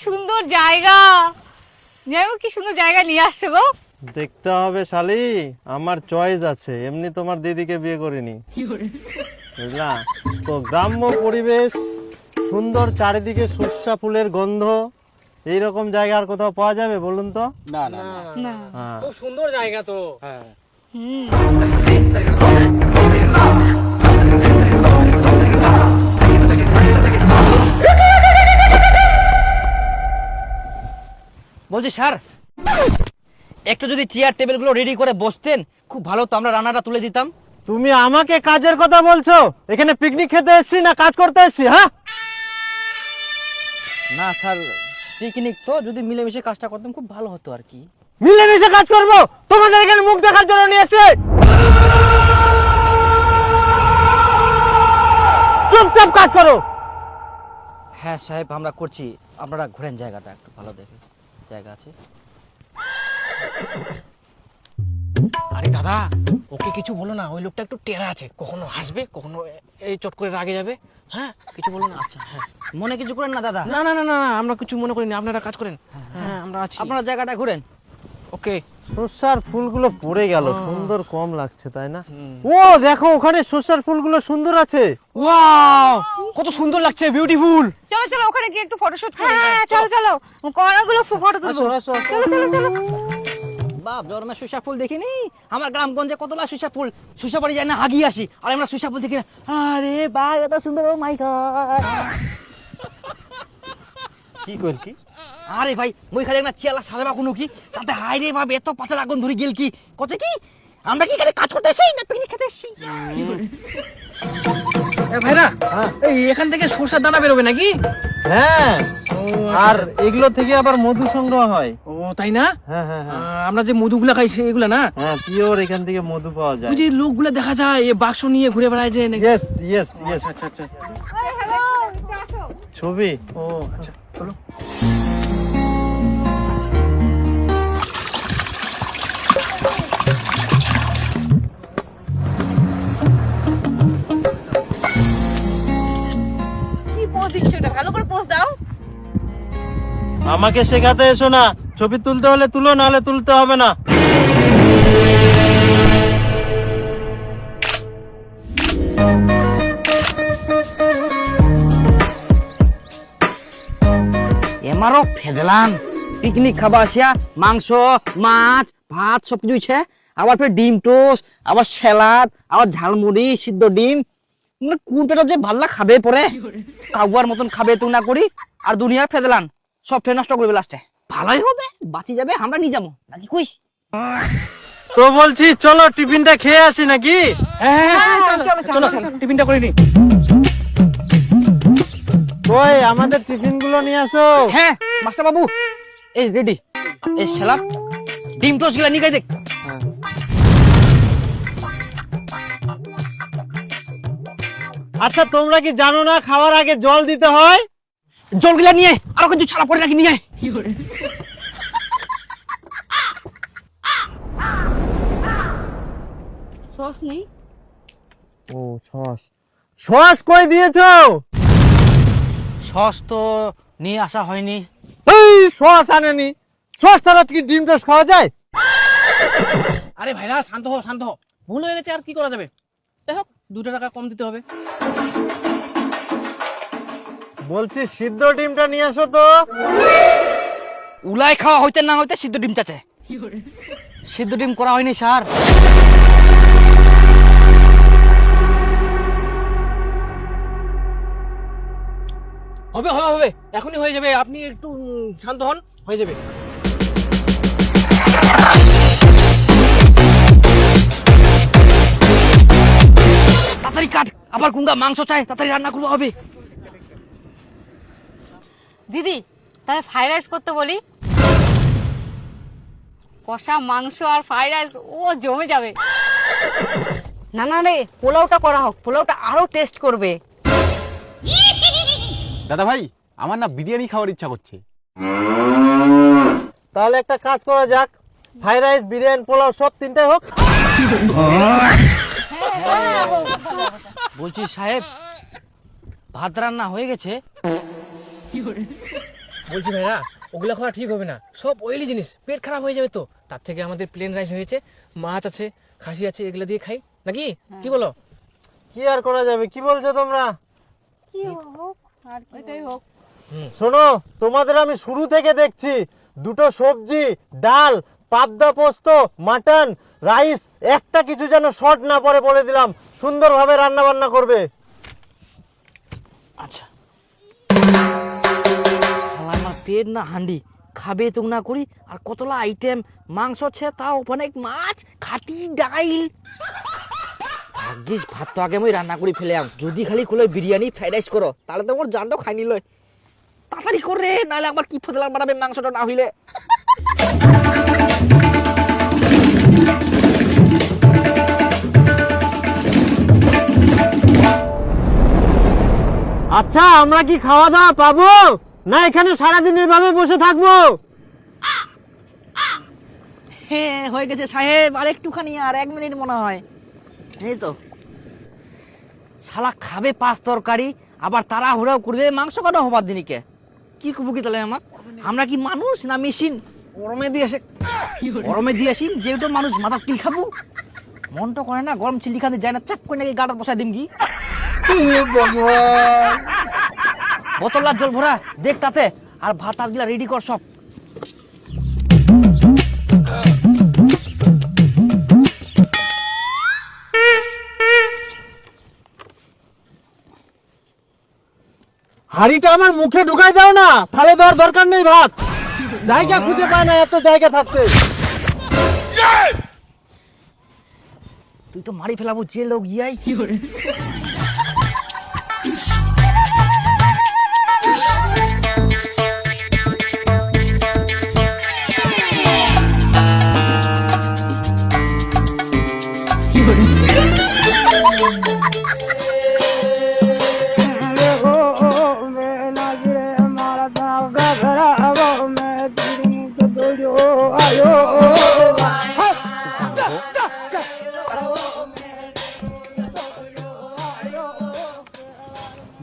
সুন্দর জায়গা, যেমন কি সুন্দর জায়গা নিয়ে আসছে গো। দেখতে হবে শালি, আমার চয়েস আছে, এমনি তোমার দিদিকে বিয়ে করিনি, বুঝলা তো। গ্রাম্য পরিবেশ, সুন্দর চারিদিকে সর্ষা ফুলের গন্ধ, এইরকম জায়গা আর কোথাও পাওয়া যাবে বলুন তো? না না না হ্যাঁ, খুব সুন্দর জায়গা তো। হ্যাঁ বলছি স্যার, একটু যদি চেয়ার টেবিলগুলো রেডি করে বসতেন খুব ভালো, তো আমরা রান্নাটা তুলে দিতাম। তুমি আমাকে কাজের কথা বলছো? এখানে পিকনিক খেতে এসেছি না কাজ করতে এসেছি? হ্যাঁ, না স্যার, পিকনিক তো, যদি মিলেমিশে কাজটা করতাম খুব ভালো হতো আর কি। মিলেমিশে কাজ করবো? তোমাদের এখানে মুখ দেখার জন্য নিয়ে এসে চুপচাপ কাজ করো। হ্যাঁ সাহেব, আমরা করছি, আপনারা ঘোরেন জায়গাটা একটু ভালো দেখে, জায়গা আছে। আরে দাদা, ওকে কিছু বলো না, ওই লোকটা একটু টেরা আছে, কখনো হাসবে কখনো এই চট করে রাগে যাবে। হ্যাঁ কিছু বলো না। আচ্ছা হ্যাঁ, মনে কিছু করেন না দাদা। না না না না না, আমরা কিছু মনে করিনি, আপনারা কাজ করেন। হ্যাঁ আমরা আছি। আপনারা জায়গাটা ঘুরেন। ওকে। সর্ষার ফুলগুলো পড়ে গেল, সুন্দর কম লাগছে তাই না? ও দেখো, ওখানে সর্ষার ফুলগুলো সুন্দর আছে। ওয়াও, কত সুন্দর লাগছে, বিউটিফুল। চলো চলো ওখানে গিয়ে একটু ফটোশুট করি। হ্যাঁ চলো চলো, কড়াগুলো ফটো তুলবো। আসো, আসো। চলো চলো চলো। বাপ জন্মে সুসা ফুল দেখিনি, আমার গ্রামগঞ্জে কতলা সুসা ফুল, সুসা বাড়ি যায় না হাগিয়ে আসি, আর আমরা সুসা ফুল দেখি না। আরে বা এত সুন্দর, ও মাই গড। কি কর কি? আরে ভাই, মই খালি না চিয়ালা সাজাবা কোনো কি, তাতে হাই রে বাপ, এত পাতার আগুন ধরে গেল কি কচ্ছে কি, আমরা কি এখানে কাজ করতে এসেছি না পিকনিক খেতে এসেছি? ভাইরা, হ্যাঁ। এই এখান থেকে সরষের দানা বেরোবে নাকি? হ্যাঁ, আর এগুলো থেকে আবার মধু সংগ্রহ হয়। ও তাই না? হ্যাঁ হ্যাঁ হ্যাঁ আমরা যে মধুগুলা খাই সেগুলা না? হ্যাঁ, পিওর এখান থেকে মধু পাওয়া যায়। ওই যে লোকগুলা দেখা যায় এ বাক্স নিয়ে ঘুরে বেড়ায় যে নাকি? Yes yes yes. আচ্ছা আচ্ছা। এই হ্যালো, একটু আসো। ছবি। ও আচ্ছা, চলো। কি পোজ দিচ্ছ এটা? ভালো করে পোজ দাও। আমাকে শেখাতে এসো না, ছবি তুলতে হলে তুলো, নাহলে তুলতে হবে না। এমারও ফেদলান পিকনিক খাবা আসিয়া, মাংস মাছ ভাত সব কিছু ইচ্ছে, আবার ফের ডিম টোস্ট, আবার স্যালাড, আবার ঝালমুড়ি সিদ্ধ ডিম, মানে কোন পেটা যে ভাল্লা খাবে পরে, কাউয়ার মতন খাবে তুই না করি, আর দুনিয়ার ফেদলান সব ফের নষ্ট করবে লাস্টে। ভালোই হবে, বাঁচি যাবে, আমরা নিয়ে যাবো নাকি কইস? তো বলছি চলো টিফিনটা খেয়ে আসি নাকি? হ্যাঁ চলো, টিফিনটা করে নি। ওই আমাদের টিফিন গুলো নিয়ে আসো। হ্যাঁ মাস্টার বাবু, এই রেডি, এই স্যালাড ডিম টোস্ট গুলা নিয়ে দেখ। আচ্ছা, তোমরা কি জানো না খাওয়ার আগে জল দিতে হয়? জলগুলা নিয়ে আরো কিছু ছাড়া পড়ে নাকি নিয়ে আয়। সস নেই? ও সস, সস কই দিয়েছো? সস তো নিয়ে আসা হয়নি। এই সস আনেনি, সস ছাড়া কি ডিম টোস্ট খাওয়া যায়? আরে ভাইরা শান্ত হও শান্ত হও, ভুল হয়ে গেছে, আর কি করা যাবে। যাই হোক, 2 টাকা কম দিতে হবে। বলছি সিদ্ধ ডিমটা নিয়ে আসো তো। উলাই খাওয়া হইতে না হইতে সিদ্ধ ডিম চাচে, সিদ্ধ ডিম করা হয়নি স্যার। হবে হবে হবে, এখনই হয়ে যাবে, আপনি একটু শান্ত হন, হয়ে যাবে। তাড়াতাড়ি কাট, আবার গুঙ্গা মাংস চাই, তাড়াতাড়ি রান্না করবো হবে। দিদি, তাহলে ফ্রাইড রাইস করতে বলি। কষা মাংস আর ফ্রাইড রাইস, ও জমে যাবে। না না রে, পোলাওটা করা হোক, পোলাওটা আরো টেস্ট করবে। দাদা ভাই, আমার না বিরিয়ানি খাওয়ার ইচ্ছা করছে। তাহলে একটা কাজ করা যাক, ফ্রাইড রাইস বিরিয়ানি পোলাও সব তিনটাই হোক। বলছি সাহেব, ভাত রান্না হয়ে গেছে? বলছি ভাইরা ওগুলো খাওয়া ঠিক হবে না, সব অয়েলি জিনিস, পেট খারাপ হয়ে যাবে তো। তার থেকে আমাদের প্লেন রাইস হয়েছে, মাছ আছে, খাসি আছে, এগুলো দিয়ে খাই নাকি, কি বলো? কি আর করা যাবে, কি বলছো তোমরা? কি হোক আর এটাই হোক। শোনো, তোমাদের আমি শুরু থেকে দেখছি, দুটো সবজি, ডাল, পাবদা পোস্ত, মাটন, রাইস, একটা কিছু যেন শর্ট না পড়ে, বলে দিলাম। সুন্দরভাবে রান্না বান্না করবে। আচ্ছা শালা আমার পেট না হান্ডি, খাবে তো না করি, আর কতলা আইটেম, মাংস আছে, তাও অনেক মাছ, খাটি ডাইল। ভাগ্যিস ভাত তো আগে আমি রান্না করে ফেলাম, যদি খালি খুলে বিরিয়ানি ফ্রাইড রাইস করো তাহলে তো আমার জানটাও খাই নিল। তাড়াতাড়ি করে, নাহলে আবার কি ফেদলাম বানাবে মাংসটা না হইলে। আচ্ছা, আমরা কি খাওয়া দাওয়া পাবো, না এখানে সারাদিন এভাবে বসে থাকবো? হ্যাঁ হয়ে গেছে সাহেব, আর একটুখানি, আর 1 মিনিট মনে হয়। এই তো শালা খাবে 5 তরকারি, আবার তাড়াহুড়াও করবে মাংস কেন হবার দিনকে। কি করবো কি তাহলে আমার, আমরা কি মানুষ না মেশিন? গরমে দিয়েছি যেহেতু মানুষ মাথা কিল খাবো, মনটা করে না গরম চিলি খাতে যায় না, চাপ করে নাকি গাটা বসায় দিম কি। বোতলার জল ভরা দেখ তাতে, আর ভাত আর গিলা রেডি কর সব। হাড়িটা আমার মুখে ঢুকাই দাও না, তাহলে দেওয়ার দরকার নেই ভাত। জায়গা খুঁজে পায় না এত জায়গা থাকতে। তুই তো মারি ফেলাবো যে লোক ইয়াই।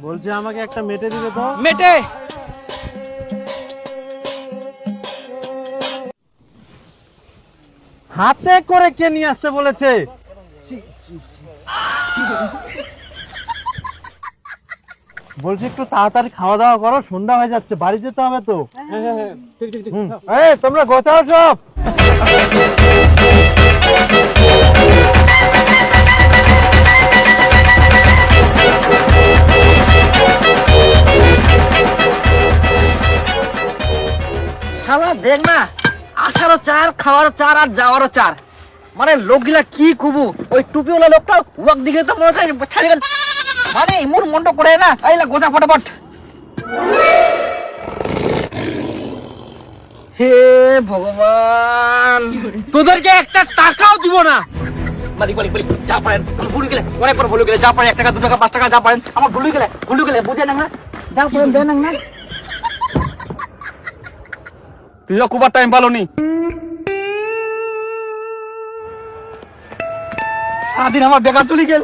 বলছি আমাকে একটা মেটে দিবে তো। মেটে হাতে করে কে নিয়ে আসতে বলেছে? বলছি একটু তাড়াতাড়ি খাওয়া দাওয়া করো, সন্ধ্যা হয়ে যাচ্ছে, বাড়ি যেতে হবে তো। এই তোমরা গোছাও সব। শালা দেখ না, আসারও চার, খাওয়ারও চার, আর যাওয়ারও চার। মানে লোকগুলা কি কুবু, ওই টুপিওয়ালা লোকটা ওয়াক দিকে তো মনে হয় ছাড়ি গেল, মানে এমন মনটা করে না। এইলা গোটা ফটাফট। হে ভগবান, তোদেরকে একটা টাকাও দিব না। মালিক মালিক মালিক, যা পারেন আমার ভুলে গেলে, অনেক পর ভুলে গেলে, যা পারেন 1 টাকা 2 টাকা 5 টাকা যা পারেন আমার ভুলে গেলে বুঝে না, যা পারেন দেন না। তুইও খুব টাইম পালো নি। সারাদিন আমার বেকার চলে গেল।